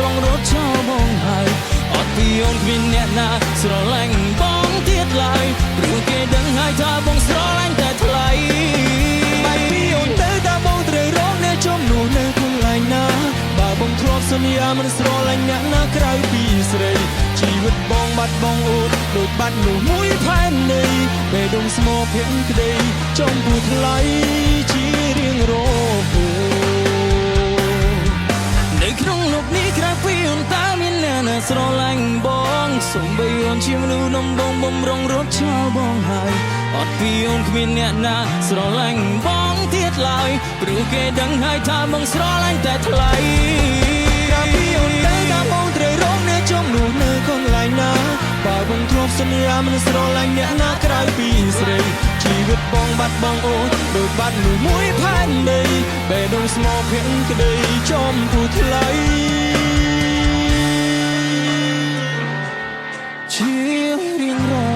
រងរត់ចោលបងហើយអត់ពីអូនគ្មានអ្នកណាស្រឡាញ់បងទៀតឡើយព្រោះគេដឹងហើយថាបងស្រឡាញ់តែថ្លៃបែបពីអូនទៅតែបងត្រូវរកអ្នកចំនួននៅកន្លែងណាបើបងធ្លាប់សន្យាមិនស្រឡាញ់អ្នកណាក្រៅពីស្រីជីវិតបងបាត់បងអូនដូចបាត់នោះមួយផែននៃបេះដូងស្មោភាំងក្តីចំពោះថ្លៃជារៀងរហូតនៅក្នុងលោកនេះក្រៅពីអូនតើមានអ្នកណាស្រឡាញ់បងសូម្បីអូនជាមនុស្សដំបងបំរុងរត់ចោលបងហើយអត់ពីអូនគ្មានអ្នកណាស្រឡាញ់បងទៀតឡើយព្រោះគេដឹងហើយថាបងស្រឡាញ់តែថ្លៃក្រៅពីអូនទៅតើបងត្រូវរកអ្នកចំនួននៅកន្លែងណាបើបងធ្លាប់សន្យាមិនស្រឡាញ់អ្នកណាក្រៅពីស្រីជីវិតបងបាត់បងអូនដូចបាត់នោះមួយផែនដីបេះដូងស្មោភាំងក្តីចំពោះថ្លៃជារៀងរ